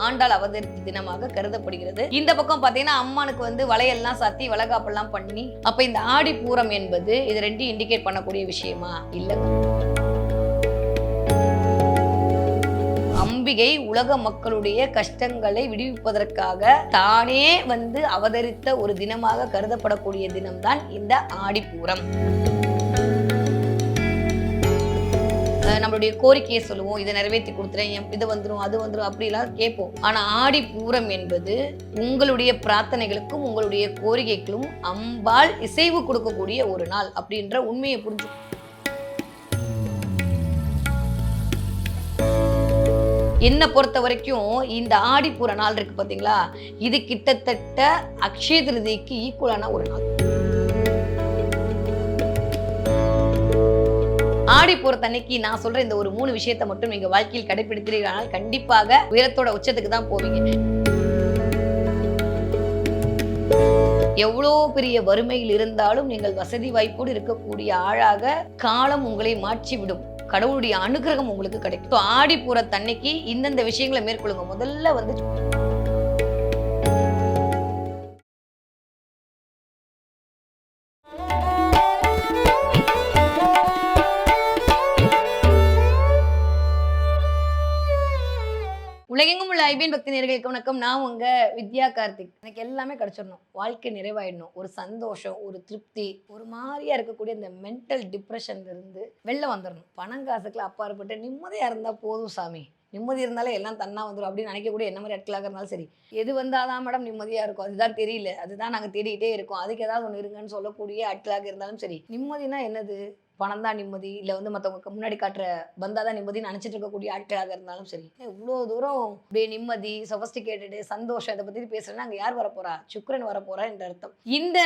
ஆண்டாள் அவதரித்த தினமாக கருதப்படுகிறது. இந்த பக்கம் பாத்தீங்கன்னா அம்மனுக்கு வந்து வளையல்லாம் சாத்தி வளகாப்பெல்லாம் பண்ணி, அப்ப இந்த ஆடி பூரம் என்பது இது ரெண்டும் இண்டிகேட் பண்ணக்கூடிய விஷயமா? இல்ல. அம்பிகை உலக மக்களுடைய கஷ்டங்களை விடுவிப்பதற்காக தானே வந்து அவதரித்த ஒரு தினமாக கருதப்படக்கூடிய தினம்தான் இந்த ஆடிப்பூரம். நம்மளுடைய கோரிக்கையை சொல்லுவோம், இதை நிறைவேற்றி கொடுத்துறேன், இது வந்துடும் அது வந்துடும் அப்படிலாம் கேட்போம். ஆனா ஆடிப்பூரம் என்பது உங்களுடைய பிரார்த்தனைகளுக்கும் உங்களுடைய கோரிக்கைகளும் அம்பாள் இசைவு கொடுக்கக்கூடிய ஒரு நாள் அப்படின்ற உண்மையை புரிஞ்சு என்னை பொறுத்த வரைக்கும் இந்த ஆடிப்பூர நாள் இருக்கு பாத்தீங்களா, இது கிட்டத்தட்ட அக்ஷய திருதிக்கு ஈக்குவலான ஒரு நாள். ஆடிப்பூரத்தன்னைக்கு நான் சொல்ற இந்த ஒரு 3 விஷயத்தை மட்டும் நீங்க வாழ்க்கையில் கடைபிடித்தீர்கள் கண்டிப்பாக உயரத்தோட உச்சத்துக்கு தான் போவீங்க. எவ்வளோ பெரிய வறுமையில் இருந்தாலும் நீங்கள் வசதி வாய்ப்போடு இருக்கக்கூடிய ஆளாக காலம் உங்களை மாற்றிவிடும். கடவுளுடைய அனுகிரகம் உங்களுக்கு கிடைக்கும். ஆடிப்பூரத்தன்னைக்கு இந்தந்த விஷயங்களை மேற்கொள்ளுங்க. முதல்ல வந்து உலகெங்கும் உள்ள ஐபிஎன் பக்தி நேயர்களுக்கு வணக்கம். நான் உங்க வித்யா கார்த்திக். எனக்கு எல்லாமே கிடைச்சிடணும், வாழ்க்கை நிறைவாயிடணும், ஒரு சந்தோஷம், ஒரு திருப்தி, ஒரு மாதிரியா இருக்கக்கூடிய இந்த மென்டல் டிப்ரெஷன்ல இருந்து வெளில வந்துடணும். பணம் காசுக்குள்ள அப்பாற்பட்டு நிம்மதியா இருந்தா போதும் சாமி, நிம்மதி இருந்தாலே எல்லாம் தன்னா வந்துடும் அப்படின்னு நினைக்கக்கூடிய என்ன மாதிரி ஆட்களாக இருந்தாலும் சரி. எது வந்தாதான் மேடம் நிம்மதியா இருக்கும், அதுதான் தெரியல, அதுதான் நாங்கள் தேடிக்கிட்டே இருக்கோம், அதுக்கு ஏதாவது ஒன்று இருங்கன்னு சொல்லக்கூடிய ஆட்களாக இருந்தாலும் சரி. நிம்மதினா என்னது? பணம் தான் நிம்மதி, இல்லை வந்து மற்றவங்க முன்னாடி காட்டுற பந்தாதான் நிம்மதினு நினச்சிட்டு இருக்கக்கூடிய ஆட்களாக இருந்தாலும் சரி. இவ்வளோ தூரம் அப்படியே நிம்மதி, சொஃபஸ்டிகேட்டடு, சந்தோஷம் இதை பற்றி பேசுகிறேன்னா அங்கே யார் வரப்போறா? சுக்கிரன் வரப்போறா என்ற அர்த்தம். இந்த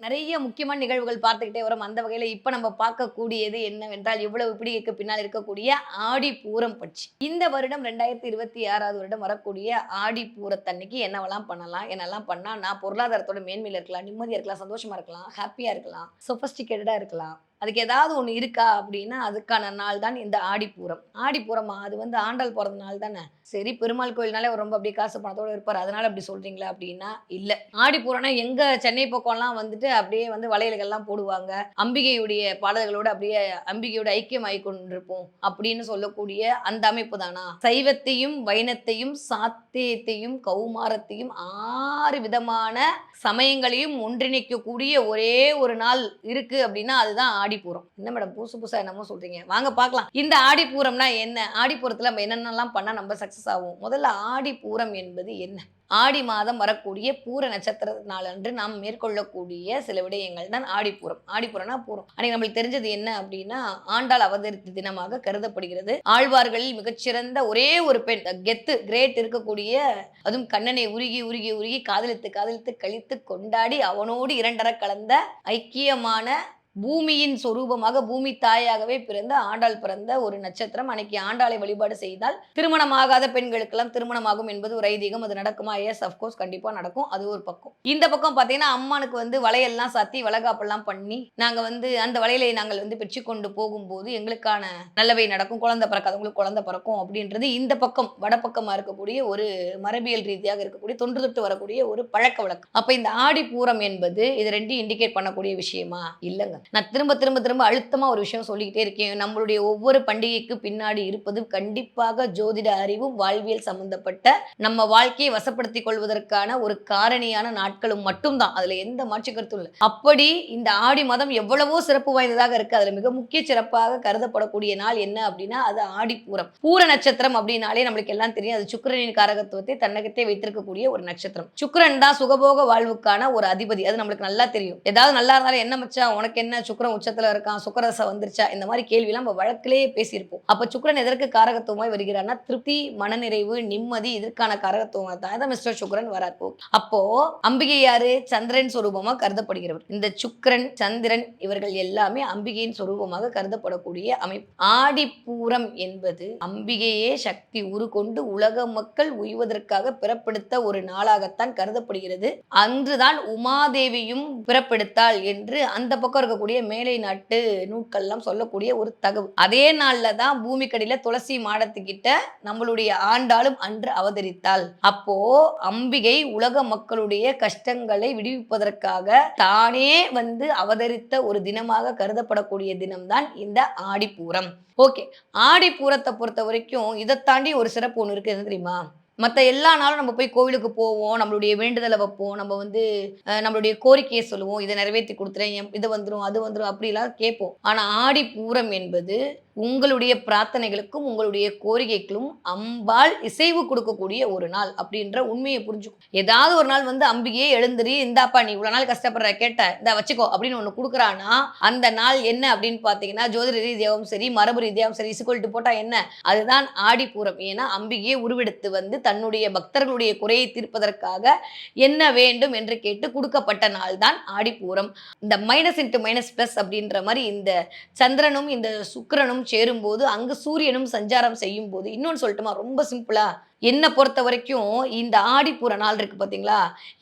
நிறைய முக்கியமான நிகழ்வுகள் பார்த்துக்கிட்டே வரும். அந்த வகையில் இப்போ நம்ம பார்க்கக்கூடியது என்னவென்றால் இவ்வளவு பிடிகைக்கு பின்னால் இருக்கக்கூடிய ஆடிப்பூரம் பற்றி. இந்த வருடம் 2026 வருடம் வரக்கூடிய ஆடிப்பூரத்தன்னைக்கு என்னவெல்லாம் பண்ணலாம், என்னெல்லாம் பண்ணால் நான் பொருளாதாரத்தோட மேன்மையில் இருக்கலாம், நிம்மதியாக இருக்கலாம், சந்தோஷமாக இருக்கலாம், ஹாப்பியாக இருக்கலாம், சொஃபஸ்டிகேட்டடாக இருக்கலாம், அதுக்கு ஏதாவது ஒன்று இருக்கா அப்படின்னா அதுக்கான நாள் தான் இந்த ஆடிப்பூரம். ஆடிப்பூரமா? அது வந்து ஆண்டாள் பிறந்த நாள் தானே. சரி, பெருமாள் கோயில்னாலே ரொம்ப அப்படியே காசு பணத்தோடு இருப்பார், அதனால அப்படி சொல்றீங்களா அப்படின்னா இல்லை. ஆடிப்பூரம்னா எங்க சென்னை பக்கம்லாம் வந்துட்டு அப்படியே வந்து வளையல்கள்லாம் போடுவாங்க, அம்பிகையுடைய பாடல்களோடு அப்படியே அம்பிகையோட ஐக்கியம் ஆகி கொண்டிருப்போம் அப்படின்னு சொல்லக்கூடிய அந்த அமைப்பு தானா? சைவத்தையும் வைணத்தையும் சாத்தியத்தையும் கௌமாரத்தையும் 6 விதமான சமயங்களையும் ஒன்றிணைக்கக்கூடிய ஒரே ஒரு நாள் இருக்கு அப்படின்னா அதுதான் ஆடிப்பூரம். என்ன மேடம் புதுசா என்னமோ சொல்றீங்க, வாங்க பார்க்கலாம். இந்த ஆடிப்பூரம்னா என்ன, ஆடிப்பூரத்துல நம்ம என்னென்னலாம் பண்ணா நம்ம சக்சஸ் ஆகும்? முதல்ல ஆடிப்பூரம் என்பது என்ன? ஆடி மாதம் வரக்கூடிய பூர நட்சத்திர நாளன்று நாம் மேற்கொள்ளக்கூடிய சில விடயங்கள் தான் ஆடிப்பூரம். ஆடிப்பூரம்னா பூரம். அன்னைக்கு நம்மளுக்கு தெரிஞ்சது என்ன அப்படின்னா ஆண்டாள் அவதரித்த தினமாக கருதப்படுகிறது. ஆழ்வார்களில் மிகச்சிறந்த ஒரே ஒரு பெண், கெத்து கிரேட் இருக்கக்கூடிய, அதுவும் கண்ணனை உருகி உருகி உருகி காதலித்து காதலித்து கழித்து கொண்டாடி அவனோடு இரண்டர கலந்த ஐக்கியமான பூமியின் சொரூபமாக பூமி தாயாகவே பிறந்த ஆண்டாள் பிறந்த ஒரு நட்சத்திரம். அன்னைக்கு ஆண்டாளை வழிபாடு செய்தால் திருமணமாகாத பெண்களுக்கெல்லாம் திருமணமாகும் என்பது ஒரு ஐதீகம். அது நடக்குமா? எஸ், அஃப்கோர்ஸ், கண்டிப்பா நடக்கும். அது ஒரு பக்கம். இந்த பக்கம் பார்த்தீங்கன்னா அம்மனுக்கு வந்து வளையல்லாம் சாத்தி வளகாப்பெல்லாம் பண்ணி நாங்கள் வந்து அந்த வளையலை நாங்கள் வந்து பெற்று கொண்டு போகும்போது எங்களுக்கான நல்லவை நடக்கும், குழந்தை பிறக்காதவங்களுக்கு குழந்தை பிறக்கும் அப்படின்றது இந்த பக்கம் வடப்பக்கமாக இருக்கக்கூடிய ஒரு மரபியல் ரீதியாக இருக்கக்கூடிய தொன்று தொட்டு வரக்கூடிய ஒரு பழக்க வழக்கம். அப்போ இந்த ஆடிப்பூரம் என்பது இது ரெண்டும் இண்டிகேட் பண்ணக்கூடிய விஷயமா? இல்லைங்க. நான் திரும்ப திரும்ப திரும்ப அழுத்தமா ஒரு விஷயம் சொல்லிக்கிட்டே இருக்கேன். நம்மளுடைய ஒவ்வொரு பண்டிகைக்கு பின்னாடி இருப்பது கண்டிப்பாக ஜோதிட அறிவும் வாழ்வியல் சம்பந்தப்பட்ட நம்ம வாழ்க்கையை வசப்படுத்திக் கொள்வதற்கான ஒரு காரணியான நாட்களும் மட்டும்தான். அதுல எந்த மாற்று கருத்தும் இல்லை. அப்படி இந்த ஆடி மாதம் எவ்வளவோ சிறப்பு வாய்ந்ததாக இருக்கு. அதுல மிக முக்கிய சிறப்பாக கருதப்படக்கூடிய நாள் என்ன அப்படின்னா அது ஆடிப்பூரம். பூர நட்சத்திரம் அப்படின்னாலே நம்மளுக்கு எல்லாம் தெரியும், அது சுக்கிரனின் காரகத்துவத்தை தன்னகத்தே வைத்திருக்கக்கூடிய ஒரு நட்சத்திரம். சுக்கிரன் தான் சுகபோக வாழ்வுக்கான ஒரு அதிபதி. அது நம்மளுக்கு நல்லா தெரியும். ஏதாவது நல்லா இருந்தாலும் என்ன மச்சா உனக்கு என்ன, சுக்கிரன் உச்சத்துல இருக்கான், சுக்கிரதசை வந்துருச்சா, இந்த மாதிரி கேள்வியெல்லாம் நம்ம வழக்கிலேயே பேசியிருப்போம். அப்ப சுக்கிரன் எதற்கு காரகத்துவமாய் வருகிறார்னா திருப்தி, மனநிறைவு, நிம்மதி, இதற்கான காரகத்துவம் தான் மிஸ்டர் சுக்கிரன் வரார். அப்போ அம்பிகை யாரு? சந்திரன் சொரூபமா கருதப்படுகிறவர். இந்த சுக்கிரன் சந்திரன் இவர்கள் எல்லாமே அம்பிகையின் சொரூபமாக கருதப்படக்கூடிய அமைப்பு. ஆடிப்பூரம் என்பது அம்பிகையே சக்தி உருக்கொண்டு உலக மக்கள் உய்வதற்காக பிறப்பெடுத்த ஒரு நாளாகத்தான் கருதப்படுகிறது. அன்றுதான் உமாதேவியும் பிறப்பெடுத்தாள் என்று அந்த பக்கம் இருக்கக்கூடிய இருக்கக்கூடிய மேலை நாட்டு நூட்கள்லாம் சொல்லக்கூடிய ஒரு தகவல். அதே நாள்ல தான் பூமிக்கடியில துளசி மாடத்துக்கிட்ட நம்மளுடைய ஆண்டாளும் அன்று அவதரித்தாள். அப்போ அம்பிகை உலக மக்களுடைய கஷ்டங்களை விடுவிப்பதற்காக தானே அவதரித்த ஒரு தினமாக கருதப்படக்கூடிய தினம்தான் இந்த ஆடிப்பூரம். ஓகே. ஆடிப்பூரத்தை பொறுத்த வரைக்கும் இதை தாண்டி ஒரு சிறப்பு ஒன்று இருக்கு. என்ன தெரியுமா? மற்ற எல்லா நாளும் நம்ம போய் கோவிலுக்கு போவோம், நம்மளுடைய வேண்டுதலை வைப்போம், நம்ம நம்மளுடைய கோரிக்கையை சொல்லுவோம், இதை நிறைவேற்றி கொடுத்துறேன், இது வந்துடும் அது வந்துடும் அப்படிலாம் கேட்போம். ஆனால் ஆடிப்பூரம் என்பது உங்களுடைய பிரார்த்தனைகளுக்கும் உங்களுடைய கோரிக்கைகளும் அம்பாள் இசைவு கொடுக்கக்கூடிய ஒரு நாள் அப்படின்ற உண்மையை புரிஞ்சுக்கும். ஏதாவது ஒரு நாள் அம்பிகையே எழுந்துரி, இந்தாப்பா நீ இவ்வளவு நாள் கஷ்டப்படுற கேட்ட இந்த வச்சுக்கோ அப்படின்னு ஒண்ணு கொடுக்குறானா, அந்த நாள் என்ன அப்படின்னு பாத்தீங்கன்னா ஜோதிட ரீதியாகவும் சரி மரபு ரீதியாகவும் சரி இசுகொல்ட்டு போட்டா என்ன, அதுதான் ஆடிப்பூரம். ஏன்னா அம்பிகையே உருவெடுத்து தன்னுடைய பக்தர்களுடைய குறையை தீர்ப்பதற்காக என்ன வேண்டும் என்று கேட்டு கொடுக்கப்பட்ட நாள் தான் ஆடிப்பூரம். இந்த மைனஸ் இன்ட்டு மைனஸ் பிளஸ் அப்படின்ற மாதிரி இந்த சந்திரனும் இந்த சுக்கிரனும் சேரும்போது அங்கு சூரியனும் சஞ்சாரம் செய்யும் போது இன்னொன்னு சொல்லட்டுமா, ரொம்ப சிம்பிளா என்னை பொறுத்த வரைக்கும் இந்த ஆடிப்பூர நாள் இருக்கு பாத்தீங்களா,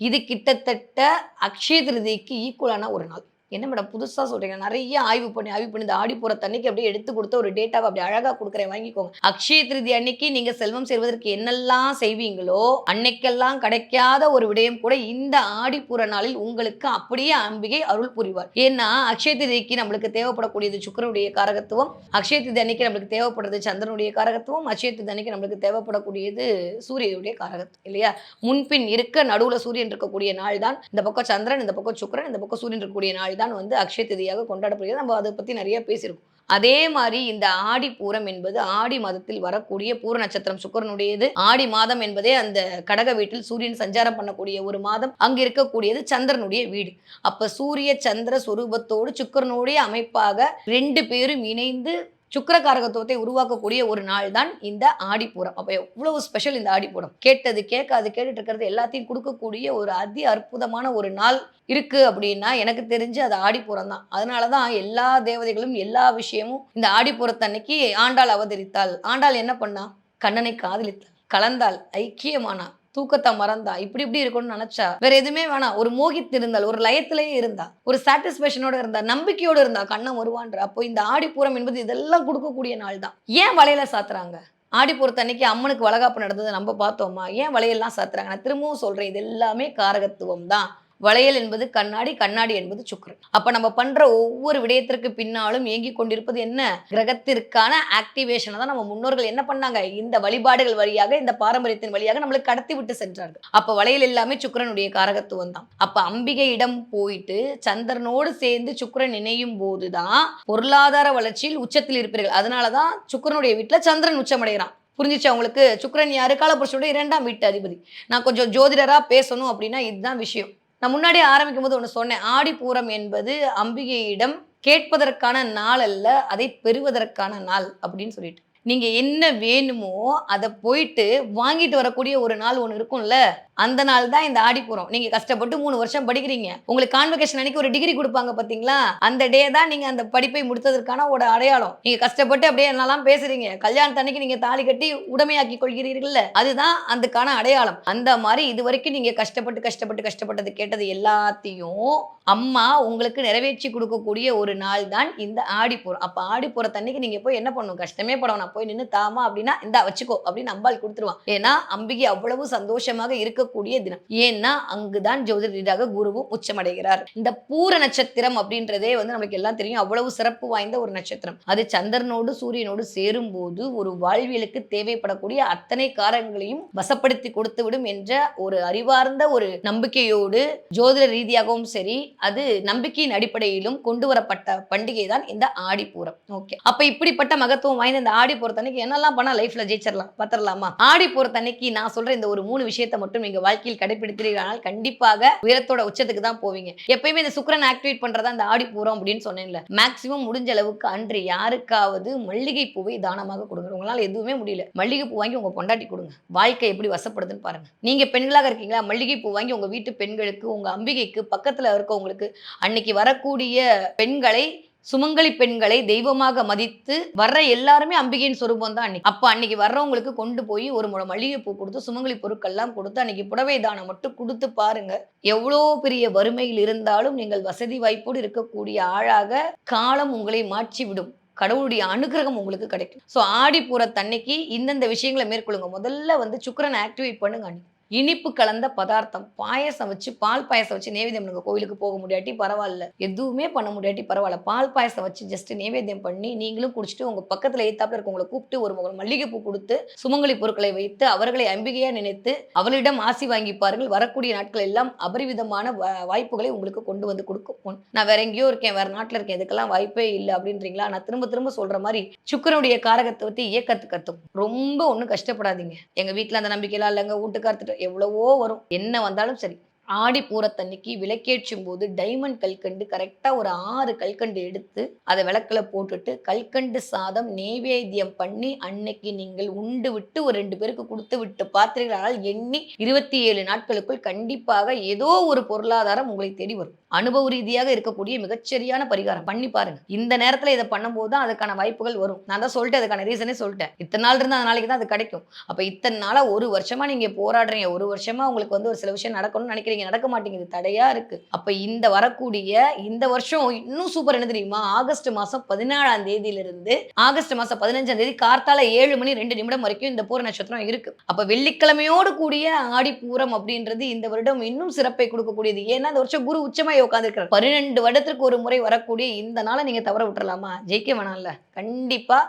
இது கிட்டத்தட்ட அக்ஷய திருதிக்கு ஈக்குவலான ஒரு நாள். என்ன மேடம் புதுசா சொல்றீங்க? நிறைய ஆய்வு பண்ணி இந்த ஆடிப்பூரத்து அன்னைக்கு அப்படியே எடுத்து கொடுத்த ஒரு டேட்டாவை அப்படி அழகா கொடுக்குறேன், வாங்கிக்கோங்க. அக்ஷய திருதி அன்னைக்கு நீங்க செல்வம் சேர்வதற்கு என்னெல்லாம் செய்வீங்களோ அன்னைக்கெல்லாம் கிடைக்காத ஒரு விடயம் கூட இந்த ஆடிப்பூர நாளில் உங்களுக்கு அப்படியே அம்பிகை அருள் புரிவார். ஏன்னா அக்ஷய திருதிக்கு நம்மளுக்கு தேவைப்படக்கூடியது சுக்கிரனுடைய காரகத்துவம், அக்ஷய திருதி அன்னைக்கு நம்மளுக்கு தேவைப்படுறது சந்திரனுடைய காரகத்துவம், அக்ஷய திருதி அன்னைக்கு நம்மளுக்கு தேவைப்படக்கூடியது சூரியனுடைய காரகத்துவம் இல்லையா? முன்பின் இருக்க நடுவுல சூரியன் இருக்கக்கூடிய நாள் தான் இந்த பக்கம் சந்திரன், இந்த பக்கம் சுக்கிரன், இந்த பக்கம் சூரியன் இருக்கக்கூடிய நாள் தான் அக்ஷய திதியாக கொண்டாடப்படுகிறது. நம்ம அதை பத்தி நிறைய பேசியிருக்கோம். அதே மாதிரி இந்த ஆடிப்பூரம் என்பது ஆடி மாதத்தில் வரக்கூடிய பூர நட்சத்திரம் சுக்கிரனுடையது. ஆடி மாதம் என்பதே அந்த கடக வீட்டில் சூரியன் சஞ்சாரம் பண்ணக்கூடிய ஒரு மாதம். அங்கு இருக்கக்கூடியது சந்திரனுடைய வீடு. அப்ப சூரிய சந்திர சொரூபத்தோடு சுக்கிரனுடைய அமைப்பாக 2 பேரும் இணைந்து சுக்கிரகாரகத்துவத்தை உருவாக்கக்கூடிய ஒரு நாள் தான் இந்த ஆடிப்பூரம். அப்ப எவ்வளவு ஸ்பெஷல் இந்த ஆடிப்பூரம். கேட்டது கேட்காது கேட்டுட்டு இருக்கிறது எல்லாத்தையும் கொடுக்கக்கூடிய ஒரு அதி அற்புதமான ஒரு நாள் இருக்கு அப்படின்னா எனக்கு தெரிஞ்சு அது ஆடிப்பூரம் தான். அதனாலதான் எல்லா தேவதைகளும் எல்லா விஷயமும் இந்த ஆடிப்பூரத்தன்னைக்கு ஆண்டாள் அவதரித்தாள். ஆண்டாள் என்ன பண்ணா? கண்ணனை காதலித்தாள், கலந்தாள், ஐக்கியமானா, தூக்கத்தை மறந்தா, இப்படி இருக்கணும்னு நினைச்சா, வேற எதுவுமே வேணாம், ஒரு மோகித்து இருந்தால், ஒரு லயத்திலேயே இருந்தா, ஒரு சாட்டிஸ்பேக்ஷனோட இருந்தா, நம்பிக்கையோடு இருந்தா, கண்ணன் வருவான்ற. அப்போ இந்த ஆடிப்பூரம் என்பது இதெல்லாம் கொடுக்கக்கூடிய நாள் தான். ஏன் வளையல சாத்துறாங்க? ஆடிப்பூரத்து அன்னைக்கு அம்மனுக்கு வளகாப்பு நடந்ததை நம்ம பார்த்தோமா? ஏன் வளையல்லாம் சாத்துறாங்க? நான் திரும்பவும் சொல்றேன், இது எல்லாமே காரகத்துவம் தான். வளையல் என்பது கண்ணாடி, கண்ணாடி என்பது சுக்கிரன். அப்ப நம்ம பண்ற ஒவ்வொரு விடயத்திற்கு பின்னாலும் இயங்கி கொண்டிருப்பது என்ன? கிரகத்திற்கான ஆக்டிவேஷனை தான் நம்ம முன்னோர்கள் என்ன பண்ணாங்க? இந்த வழிபாடுகள் வழியாக, இந்த பாரம்பரியத்தின் வழியாக நம்மளுக்கு கடத்தி விட்டு சென்றார்கள். அப்ப வளையல் எல்லாமே சுக்கிரனுடைய காரகத்துவம் தான். அப்ப அம்பிகையிடம் போயிட்டு சந்திரனோடு சேர்ந்து சுக்கிரன் இணையும் போதுதான் பொருளாதார வளர்ச்சியில் உச்சத்தில் இருப்பீர்கள். அதனாலதான் சுக்கிரனுடைய வீட்டுல சந்திரன் உச்சமடைகிறான். புரிஞ்சிச்சு அவங்களுக்கு? சுக்கிரன் யாரு? காலபுருஷனுடைய 2ஆம் வீட்டு அதிபதி. நான் கொஞ்சம் ஜோதிடரா பேசணும் அப்படின்னா இதுதான் விஷயம். நான் முன்னாடியே ஆரம்பிக்கும் போது ஒன்று சொன்னேன், ஆடிப்பூரம் என்பது அம்பிகையிடம் கேட்பதற்கான நாள் அல்ல, அதை பெறுவதற்கான நாள் அப்படின்னு சொல்லிட்டு. நீங்க என்ன வேணுமோ அதை போயிட்டு வாங்கிட்டு வரக்கூடிய ஒரு நாள் ஒன்று இருக்கும்ல, அந்த நாள் தான் இந்த ஆடிப்பூரம். நீங்க கஷ்டப்பட்டு 3 வருஷம் படிக்கிறீங்க, உங்களுக்கு கான்வெகேஷன் அன்னைக்கு ஒரு டிகிரி கொடுப்பாங்க பாத்தீங்களா, அந்த டே தான் நீங்க அந்த படிப்பை முடித்ததற்கான ஒரு அடையாளம். நீங்க கஷ்டப்பட்டு அப்படியே என்னெல்லாம் பேசுறீங்க, கல்யாணத்தன்னைக்கு நீங்க தாலி கட்டி உடமையாக்கி கொள்கிறீர்கள், அதுதான் அதுக்கான அடையாளம். அந்த மாதிரி இது வரைக்கும் நீங்க கஷ்டப்பட்டது கேட்டது எல்லாத்தையும் அம்மா உங்களுக்கு நிறைவேற்றி கொடுக்கக்கூடிய ஒரு நாள் தான் இந்த ஆடிப்பூரம். அப்ப ஆடிப்பூரத்தன்னைக்கு நீங்க போய் என்ன பண்ணணும்? கஷ்டமே படணும், போய் நின்று தாமா அப்படின்னா இந்தா வச்சுக்கோ அப்படின்னு அம்பாள் கொடுத்துருவான். ஏன்னா அம்பிகை அவ்வளவு சந்தோஷமாக இருக்கக்கூடிய தினம். ஏன்னா அங்குதான் ஜோதிட ரீதியாக குருவும் உச்சமடைகிறார். இந்த பூர நட்சத்திரம் அப்படின்றதே நமக்கு எல்லாம் தெரியும், அவ்வளவு சிறப்பு வாய்ந்த ஒரு நட்சத்திரம். அது சந்திரனோடு சூரியனோடு சேரும் போது ஒரு வாழ்வியலுக்கு தேவைப்படக்கூடிய அத்தனை காரங்களையும் வசப்படுத்தி கொடுத்து விடும் என்ற ஒரு அறிவார்ந்த ஒரு நம்பிக்கையோடு ஜோதிட ரீதியாகவும் சரி, அது நம்பிக்கையின் அடிப்படையிலும் கொண்டு வரப்பட்ட பண்டிகை தான் இந்த ஆடிப்பூரம். ஓகே, அப்ப இப்படிப்பட்ட மகத்துவம் வாய்ந்த இந்த ஆடிப்பூரத்தன்னைக்கு என்னெல்லாம் பண்ணா லைஃப்ல ஜெயிச்சிடலாம் பார்த்திடலாமா? ஆடிப்பூரத்தன்னைக்கு நான் சொல்ற இந்த ஒரு 3 விஷயத்தை மட்டும் நீங்க வாழ்க்கையில் கடைபிடித்தீர்கள் கண்டிப்பாக உயரத்தோட உச்சத்துக்கு தான் போவீங்க. எப்பயுமே இந்த சுக்கிரன் ஆக்டிவேட் பண்றதா இந்த ஆடிப்பூரம் அப்படின்னு சொன்னேன்ல, மேக்சிமம் முடிஞ்ச அளவுக்கு அன்று யாருக்காவது மல்லிகை பூவை தானமாக கொடுங்க. உங்களால எதுவுமே முடியல, மல்லிகை பூ வாங்கி உங்க பொண்டாட்டி கொடுங்க. வாழ்க்கை எப்படி வசப்படுதுன்னு பாருங்க. நீங்க பெண்களாக இருக்கீங்களா, மல்லிகை பூ வாங்கி உங்க வீட்டு பெண்களுக்கு, உங்க அம்பிகைக்கு பக்கத்துல இருக்கவங்களுக்கு, அன்னைக்கு வரக்கூடிய பெண்களை சுமங்கலி பெண்களை தெய்வமாக மதித்து வர்ற எல்லாருமே அம்பிகையின் சொரூபம் தான் அன்னைக்கு. அப்ப அன்னைக்கு வர்றவங்களுக்கு கொண்டு போய் ஒரு முழம் மல்லிகைப்பூ கொடுத்து சுமங்கலி பொருட்கள்லாம் கொடுத்து அன்னைக்கு புடவை தானம் மட்டும் கொடுத்து பாருங்க. எவ்வளோ பெரிய வறுமையில் இருந்தாலும் நீங்கள் வசதி வாய்ப்போடு இருக்கக்கூடிய ஆளாக காலம் உங்களை மாற்றி விடும். கடவுளுடைய அனுகிரகம் உங்களுக்கு கிடைக்கும். ஸோ ஆடிப்பூரத்தன்னைக்கு இந்தந்த விஷயங்களை மேற்கொள்ளுங்க. முதல்ல வந்து சுக்கிரனை ஆக்டிவேட் பண்ணுங்க. இனிப்பு கலந்த பதார்த்தம் பாயசம் வச்சு பால் பாயசம் வச்சு நைவேத்தியம் பண்ணுங்க. கோவிலுக்கு போக முடியாட்டி பரவாயில்ல, எதுவுமே பண்ண முடியாட்டி பரவாயில்ல, பால் பாயசம் வச்சு ஜஸ்ட் நைவேத்தியம் பண்ணி நீங்களும் குடிச்சிட்டு உங்க பக்கத்துல ஏத்தாப்புல இருக்கவங்களை கூப்பிட்டு ஒரு மல்லிகைப்பூ கொடுத்து சுமங்கலி பொருட்களை வைத்து அவர்களை அம்பிகையா நினைத்து அவர்களிடம் ஆசி வாங்கி பாருங்கள். வரக்கூடிய நாட்கள் எல்லாம் அபரிவிதமான வாய்ப்புகளை உங்களுக்கு கொண்டு வந்து கொடுக்கும். நான் வேற எங்கேயோ இருக்கேன், வேற நாட்டுல இருக்கேன், இதுக்கெல்லாம் வாய்ப்பே இல்லை அப்படின்றீங்களா? நான் திரும்ப திரும்ப சொல்ற மாதிரி சுக்கிரனுடைய காரகத்தை பத்தி இயக்கத்துக்கு ரொம்ப ஒன்றும் கஷ்டப்படாதீங்க. எங்க வீட்டுல அந்த நம்பிக்கையெல்லாம் இல்லைங்க, வீட்டுக்காரத்துட்டு எவ்வளவோ வரும், என்ன வந்தாலும் சரி. ஆடிப்பூரத்தன்னைக்கு விளக்கேற்றும் போது டைமண்ட் கல்கண்டு கரெக்டா ஒரு 6 கல்கண்டு எடுத்து அதை விளக்குல போட்டுட்டு கல்கண்டு சாதம் நெய்வேத்தியம் பண்ணி அன்னைக்கு நீங்கள் உண்டு விட்டு ஒரு 2 பேருக்கு கொடுத்து விட்டு பார்த்தீர்களானால் எண்ணி 27 நாட்களுக்குள் கண்டிப்பாக ஏதோ ஒரு பொருளாதாரம் உங்களை தேடி வரும். அனுபவ ரீதியாக இருக்கக்கூடிய மிகச்சரியான பரிகாரம் பண்ணி பாருங்க. இந்த நேரத்துல இதை பண்ணும்போது தான் அதுக்கான வாய்ப்புகள் வரும். நான் தான் சொல்லிட்டேன், அதுக்கான ரீசனே சொல்லிட்டேன். இத்தனை நாள் இருந்தா அந்த நாளைக்கு தான் அது கிடைக்கும். அப்ப இத்தனை நாளா ஒரு வருஷமா நீங்க போராடுறீங்க, ஒரு வருஷமா உங்களுக்கு வந்து ஒரு சில விஷயம் நடக்கணும்னு நினைக்கிறீங்க, நடக்க மாட்டேங்குது, தடையா இருக்கு. அப்ப இந்த வரக்கூடிய இந்த வருஷம் இன்னும் சூப்பர் என்ன தெரியுமா? ஆகஸ்ட் மாசம் 17ஆம் தேதியிலிருந்து ஆகஸ்ட் மாசம் 15ஆம் தேதி கார்த்தால 7 மணி 2 நிமிடம் வரைக்கும் இந்த பூர நட்சத்திரம் இருக்கு. அப்ப வெள்ளிக்கிழமையோடு கூடிய ஆடிப்பூரம் அப்படின்றது இந்த வருடம் இன்னும் சிறப்பை கொடுக்கக்கூடியது. ஏன்னா இந்த வருஷம் குரு உச்சமா உட்கார்ந்து இருக்கிறார். 12 வருடத்திற்கு ஒரு முறை வரக்கூடிய இந்த நாளை நீங்க தவற விட்டுறலாமா? ஜெயிக்க வேணாம்ல. கண்டிப்பா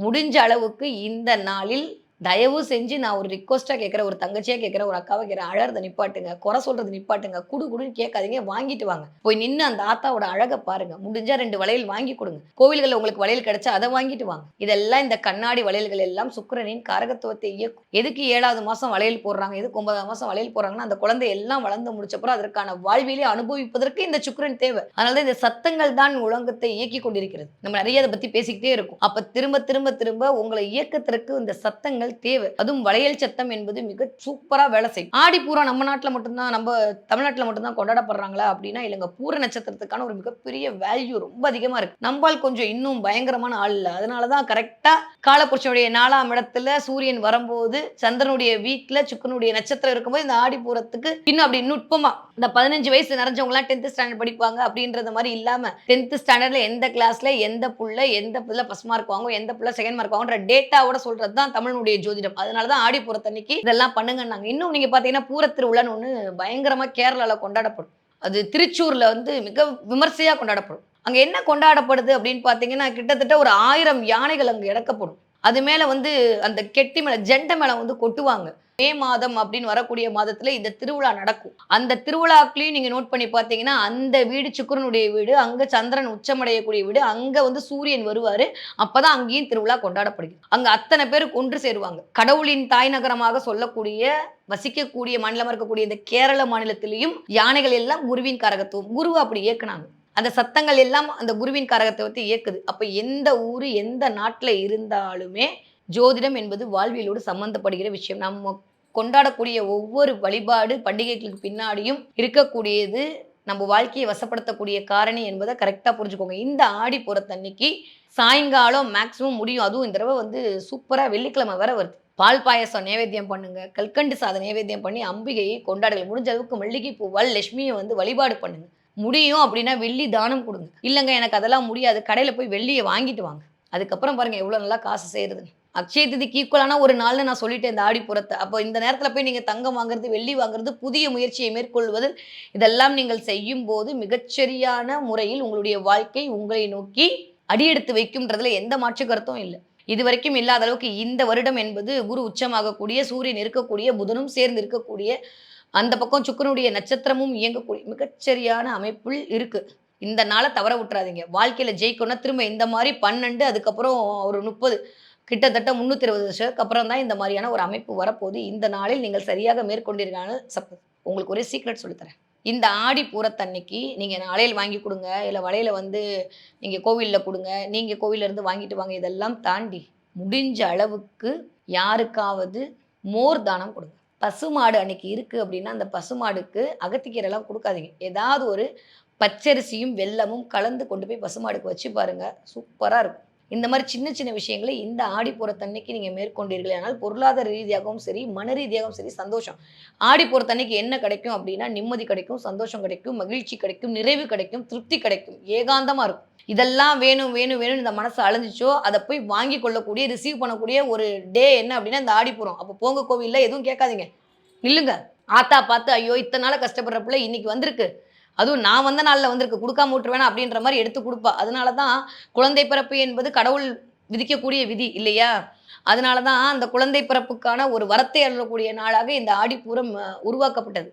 முடிஞ்ச அளவுக்கு இந்த நாளில் தயவு செஞ்சு நான் ஒரு ரிக்வஸ்டா கேட்கிறேன், ஒரு தங்கச்சியா கேட்கிறேன், ஒரு அக்காவை கேட்கிறேன், அழறதை நிப்பாட்டுங்க, குறை சொல்றது நிப்பாட்டுங்க, குடுன்னு கேட்காதீங்க, வாங்கிட்டு வாங்க. போய் நின்று அந்த ஆத்தாவோட அழகை பாருங்க. முடிஞ்சா 2 வளையல் வாங்கி கொடுங்க. கோவில்களில் உங்களுக்கு வளையல் கிடைச்சா அதை வாங்கிட்டு வாங்க. இதெல்லாம் இந்த கண்ணாடி வளையல்கள் எல்லாம் சுக்கிரனின் காரகத்துவத்தை இயக்கும். எதுக்கு 7ஆவது மாசம் வளையல் போடுறாங்க, எதுக்கு 9ஆவது மாசம் வளையல் போடுறாங்கன்னா அந்த குழந்தை எல்லாம் வளர்ந்து முடிச்சப்பறம் அதற்கான வாழ்விலே அனுபவிப்பதற்கு இந்த சுக்கிரன் தேவை. அதனாலதான் இந்த சத்தங்கள் தான் உலகத்தை இயக்கி கொண்டிருக்கிறது. நம்ம நிறைய அதை பத்தி பேசிக்கிட்டே இருக்கும். அப்ப திரும்ப திரும்ப திரும்ப உங்களை இயக்கத்திற்கு இந்த சத்தங்கள் தேவை. அதுவும் வளையல் சத்தம் என்பது மிக சூப்பரா வேலை செய்யும். ஆடிப்பூரம் நம்ம நாட்டுல மட்டும்தான், நம்ம தமிழ்நாட்டுல மட்டும்தான் கொண்டாடப்படுறாங்களா அப்படின்னா இல்லைங்க. பூர நட்சத்திரத்துக்கான ஒரு மிகப்பெரிய வேல்யூ ரொம்ப அதிகமா இருக்கு. நம்மால் கொஞ்சம் இன்னும் பயங்கரமான ஆள் இல்ல. அதனாலதான் கரெக்டா காலபுருஷனுடைய 4ஆம் இடத்துல சூரியன் வரும்போது சந்திரனுடைய வீட்டுல சுக்கிரனுடைய நட்சத்திரம் இருக்கும்போது இந்த ஆடிப்பூரத்துக்கு இன்னும் அப்படி நுட்பமா இந்த 15 வயசு நிறைஞ்சவங்க எல்லாம் 10th ஸ்டாண்டர்ட் படிப்பாங்க அப்படின்றது மாதிரி இல்லாம 10th ஸ்டாண்டர்ட்ல எந்த கிளாஸ்ல எந்த புள்ள ஃபர்ஸ்ட் மார்க் வாங்கும், எந்த புள்ள செகண்ட் மார்க் வாங்குற டேட்டாவோட சொல்றதுதான் தமிழுடைய ஜோதிடம். அதனாலதான் ஆடிப்பூரத்தன்னைக்கு இதெல்லாம் பண்ணுங்கன்னாங்க. இன்னும் நீங்க பாத்தீங்கன்னா பூரத்திருவிழான்னு ஒண்ணு பயங்கரமா கேரளால கொண்டாடப்படும். அது திருச்சூர்ல வந்து மிக விமர்சையா கொண்டாடப்படும். அங்க என்ன கொண்டாடப்படுது அப்படின்னு பாத்தீங்கன்னா கிட்டத்தட்ட ஒரு 1000 யானைகள் அங்க இறக்கப்படும். அது மேல வந்து அந்த கெட்டி மேல ஜெண்டை மேல வந்து கொட்டுவாங்க. மே மாதம் அப்படின்னு வரக்கூடிய மாதத்துல இந்த திருவிழா நடக்கும். அந்த திருவிழாக்களையும் நீங்க நோட் பண்ணி பார்த்தீங்கன்னா அந்த வீடு சுக்கிரனுடைய வீடு, அங்க சந்திரன் உச்சமடையக்கூடிய வீடு, அங்க வந்து சூரியன் வருவாரு. அப்பதான் அங்கேயும் திருவிழா கொண்டாடப்படுகிறது. அங்க அத்தனை பேர் ஒன்று சேருவாங்க. கடவுளின் தாய் நகரமாக சொல்லக்கூடிய வசிக்கக்கூடிய மாநிலமா இருக்கக்கூடிய இந்த கேரள மாநிலத்திலையும் யானைகள் எல்லாம் குருவின் காரகத்துவம். குரு அப்படி இயக்குனாங்க. அந்த சத்தங்கள் எல்லாம் அந்த குருவின் காரகத்துவத்தை இயக்குது. அப்ப எந்த ஊரு எந்த நாட்டுல இருந்தாலுமே ஜோதிடம் என்பது வாழ்வியலோடு சம்பந்தப்படுகிற விஷயம். நம்ம கொண்டாடக்கூடிய ஒவ்வொரு வழிபாடு பண்டிகைகளுக்கு பின்னாடியும் இருக்கக்கூடியது நம்ம வாழ்க்கையை வசப்படுத்தக்கூடிய காரணி என்பதை கரெக்டா புரிஞ்சுக்கோங்க. இந்த ஆடிப்பூரத்தன்னைக்கு சாயங்காலம் மேக்சிமம் முடியும். அதுவும் இந்த தடவை வந்து சூப்பரா வெள்ளிக்கிழமை வேற வருது. பால் பாயசம் நைவேத்தியம் பண்ணுங்க, கல்கண்டு சாதம் நைவேத்தியம் பண்ணி அம்பிகையை கொண்டாடுங்க. முடிஞ்ச அளவுக்கு மல்லிகை பூவால் லட்சுமியை வந்து வழிபாடு பண்ணுங்க. முடியும் அப்படின்னா வெள்ளி தானம் கொடுங்க. இல்லைங்க எனக்கு அதெல்லாம் முடியாது, கடையில போய் வெள்ளியை வாங்கிட்டு வாங்க. அதுக்கப்புறம் பாருங்க எவ்வளவு நல்லா காசு செய்யறதுன்னு. அக்ஷய திதிக்கு ஈக்குவலான ஒரு நாள்னு நான் சொல்லிட்டேன் இந்த ஆடிப்பூரத்தை. அப்போ இந்த நேரத்தில் போய் நீங்கள் தங்கம் வாங்குறது, வெள்ளி வாங்குறது, புதிய முயற்சியை மேற்கொள்வது, இதெல்லாம் நீங்கள் செய்யும் போது மிகச்சரியான முறையில் உங்களுடைய வாழ்க்கை உங்களை நோக்கி அடியெடுத்து வைக்கும்ன்றதுல எந்த மாற்று கருத்தும் இல்லை. இது வரைக்கும் இல்லாத அளவுக்கு இந்த வருடம் என்பது குரு உச்சமாகக்கூடிய, சூரியன் இருக்கக்கூடிய, புதனும் சேர்ந்து இருக்கக்கூடிய, அந்த பக்கம் சுக்கிரனுடைய நட்சத்திரமும் இயங்கக்கூடிய மிகச்சரியான அமைப்பில் இருக்கு. இந்த நாளை தவற விட்டுறாதீங்க. வாழ்க்கையில ஜெயிக்கணும்னா திரும்ப இந்த மாதிரி 12 அதுக்கப்புறம் ஒரு 30 கிட்டத்தட்ட 320 வருஷத்துக்கு அப்புறம் தான் இந்த மாதிரியான ஒரு அமைப்பு வரப்போகுது. இந்த நாளில் நீங்கள் சரியாக மேற்கொண்டீர்கள். உங்களுக்கு ஒரே சீக்ரெட் சொல்லித்தரேன். இந்த ஆடிப்பூரத்தன்னைக்கு நீங்கள் வளையல் வாங்கி கொடுங்க, இல்லை வளையலை வந்து நீங்கள் கோவிலில் கொடுங்க, நீங்கள் கோவிலிருந்து வாங்கிட்டு வாங்க. இதெல்லாம் தாண்டி முடிஞ்ச அளவுக்கு யாருக்காவது மோர் தானம் கொடுங்க. பசுமாடு அன்னைக்கு இருக்குது அப்படின்னா அந்த பசுமாடுக்கு அகத்திக்கீரைலாம் கொடுக்காதீங்க. ஏதாவது ஒரு பச்சரிசியும் வெல்லமும் கலந்து கொண்டு போய் பசுமாடுக்கு வச்சு பாருங்க, சூப்பரா இருக்கும். இந்த மாரி சின்ன சின்ன விஷயங்களை இந்த ஆடிப்பூரத்தன்னைக்கு நீங்க மேற்கொண்டீர்களேயானால், பொருளாதார ரீதியாகவும் சரி, மன ரீதியாகவும் சரி சந்தோஷம். ஆடிப்பூரத்தன்னைக்கு என்ன கிடைக்கும் அப்டின்னா, நிம்மதி கிடைக்கும், சந்தோஷம் கிடைக்கும், மகிழ்ச்சி கிடைக்கும், நிறைவு கிடைக்கும், திருப்தி கிடைக்கும். ஏகாந்தமா இருக்கும். இதெல்லாம் வேணும், வேணும், வேணும்னு இந்த மனசு அலைஞ்சுச்சோ, அத போய் வாங்கிக் கொள்ளக்கூடிய, ரிசீவ் பண்ணக்கூடிய ஒரு டே என்ன அப்டின்னா, இந்த ஆடிப்பூரம். அப்ப போங்க கோவில்ல எதுவும் கேட்காதீங்க. நில்லுங்க. ஆத்தா பார்த்து, ஐயோ! இத்தன நாளா கஷ்டப்படுற புள்ள இன்னைக்கு வந்திருக்கு. அதுவும் நான் வந்த நாள்ல வந்திருக்கு. குடுக்காம விட்டுருவேனா அப்படின்ற மாரி எடுத்து குடுப்பா. அதனால தான் குழந்தை பிறப்பு என்பது கடவுள் விதிக்கக்கூடிய விதி இல்லையா? அதனால தான் அந்த குழந்தை பிறப்புக்கான ஒரு வரத்தை அருளக்கூடிய நாளாக இந்த ஆடிப்பூரம் உருவாக்கப்பட்டது.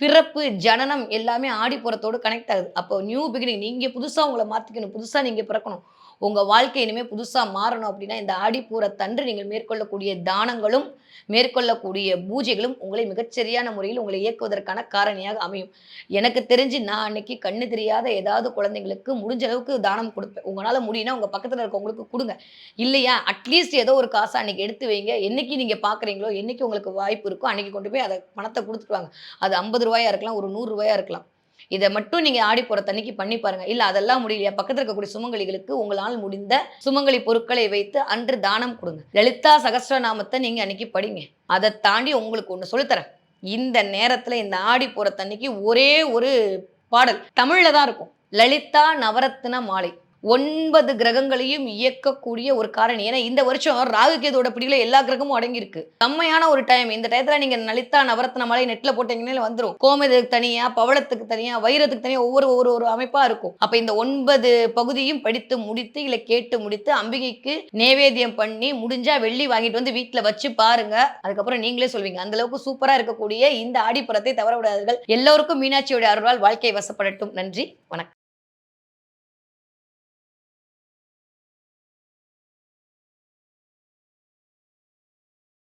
பிறப்பு, ஜனனம் எல்லாமே ஆடிப்பூரத்தோடு கனெக்ட் ஆகுது. அப்போ நியூ பிகினிங் நீங்க புதுசா உங்கள மாத்திக்கணும். புதுசா நீங்க பிறக்கணும். உங்க வாழ்க்கை இனிமே புதுசா மாறணும் அப்படின்னா, இந்த ஆடிப்பூரத்தன்று நீங்கள் மேற்கொள்ளக்கூடிய தானங்களும், மேற்கொள்ளக்கூடிய பூஜைகளும் உங்களை மிகச்சரியான முறையில் உங்களை இயக்குவதற்கான காரணியாக அமையும். எனக்கு தெரிஞ்சு நான் அன்னைக்கு கண்ணு தெரியாத ஏதாவது குழந்தைங்களுக்கு முடிஞ்ச அளவுக்கு தானம் குடுப்பேன். உங்களால முடியும்னா உங்க பக்கத்துல இருக்கவங்களுக்கு குடுங்க. இல்லையா, அட்லீஸ்ட் ஏதோ ஒரு காச அன்னைக்கு எடுத்து வைங்க. என்னைக்கு நீங்க பார்க்குறீங்களோ, என்னைக்கு உங்களுக்கு வாய்ப்பு இருக்கோ, அன்னைக்கு கொண்டு போய் அத பணத்த குடுத்துட்டு வாங்க. அது ரூ. 50 இருக்கலாம், ஒரு ரூ. 100 இருக்கலாம். இத மட்டும் நீங்க ஆடிப்பூரத்தன்னைக்கு பண்ணி பாருங்க. இல்ல அதெல்லாம் முடியலையா, பக்கத்துல இருக்கக்கூடிய சுமங்கலிகளுக்கு உங்களால் முடிந்த சுமங்கலி பொருட்களை வைத்து அன்று தானம் குடுங்க. லலிதா சகஸ்ரநாமத்த நீங்க அன்னைக்கு படிங்க. அத தாண்டி உங்களுக்கு ஒண்ணு சொல்லித் தரேன். இந்த நேரத்துல இந்த ஆடிப்பூரத்தன்னைக்கு ஒரே ஒரு பாடல் தமிழ்ல தான் இருக்கும். லலிதா நவரத்ன மாலை. 9 கிரகங்களையும் இயக்கக்கூடிய ஒரு காரணி. ஏன்னா இந்த வருஷம் ராகு கேதுவோட பிடியில எல்லா கிரகமும் அடங்கியிருக்கு. செம்மையான ஒரு டைம். இந்த டயத்துல நீங்க லலிதா நவரத்ன மாலை நெட்ல போட்டீங்கன்னாலே வந்துரும். கோமேதகத்துக்கு தனியா, பவளத்துக்கு தனியா, வைரத்துக்கு தனியா ஒவ்வொரு ஒரு அமைப்பா இருக்கும். அப்ப இந்த 9 பகுதியும் படித்து முடித்து, இல்ல கேட்டு முடித்து, அம்பிகைக்கு நேவேத்தியம் பண்ணி, முடிஞ்சா வெள்ளி வாங்கிட்டு வந்து வீட்ல வச்சு பாருங்க. அதுக்கப்புறம் நீங்களே சொல்வீங்க. அந்த அளவுக்கு சூப்பரா இருக்கக்கூடிய இந்த ஆடிப்புறத்தை தவற விடாதீர்கள். எல்லோருக்கும் மீனாட்சியோட அருளால் வாழ்க்கை வசப்படட்டும். நன்றி. வணக்கம்.